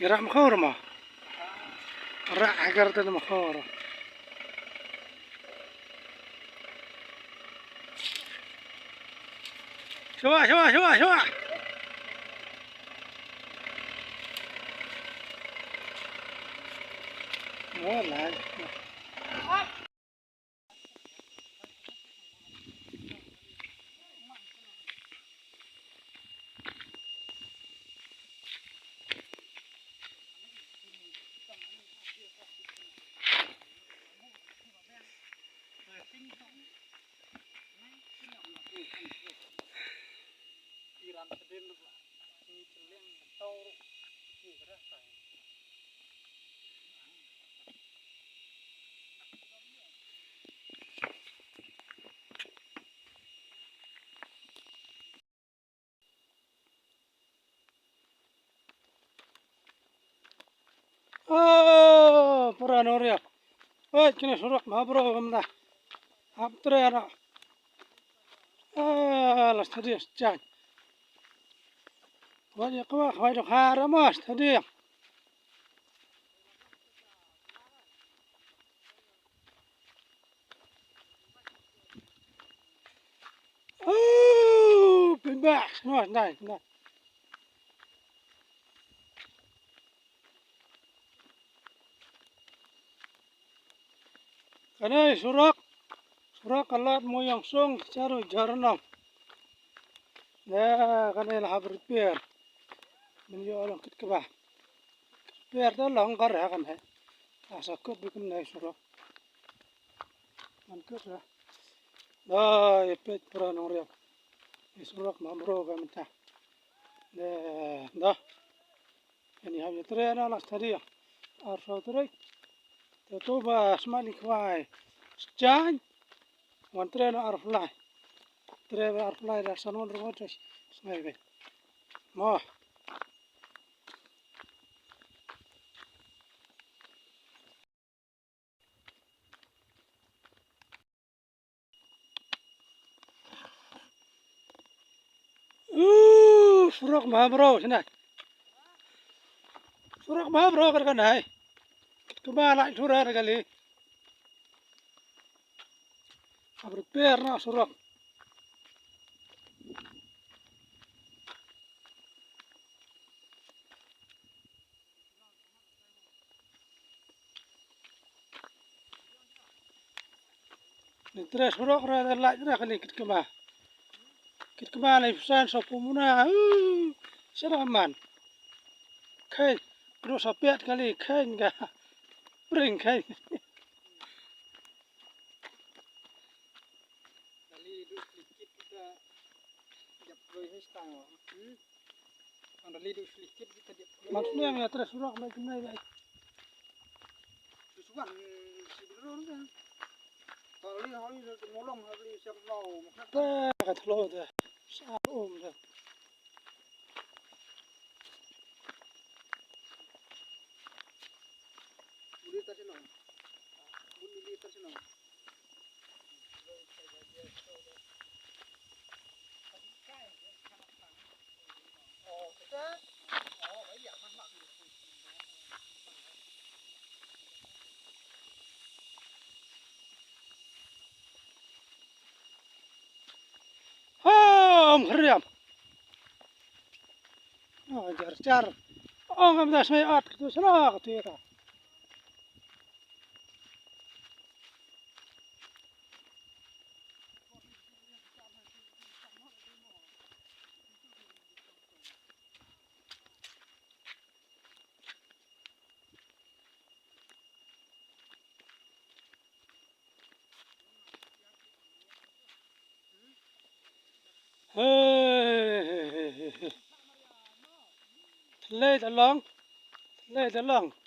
يراح مخور ما راح حقرت المخور شوا والله برا نوريا كنا شروق ما برو غمنا عبتري أنا لا استدي استجان وادي قواخ وادي خارة ما استدي بالباح ما ناي كنا شروق الله مو ينصون شارو جارنا لا كنا يلعب ربير من يوم كتكبه بير ده لون قرها كنا أسكت بكم ناي شروق من كره لا يبيت برا نوريا يسرق مبروك متى ده يعني هم يتري أنا لاستريا أرفع تري تتوبة اسمع لي كواي جان وانتري أنا أرفع تري أرفع لا سنون روتش اسمعي بي ما سرق مبروك هناك سرق مبروك كنا هاي كمالا شورا رجالي أبرد بيرنا سرق نتري سرق هذا لا رجالي كتكما لي فسان سبومنا سرمان كاي كرو سبيت كالي كاي نجا برين كاي maksudnya ya terus surak macam ni baik. Kat lo dah, sah dah. Meriam. Jar. Ngam dah saya at tu sana tu ya. Lê ta long.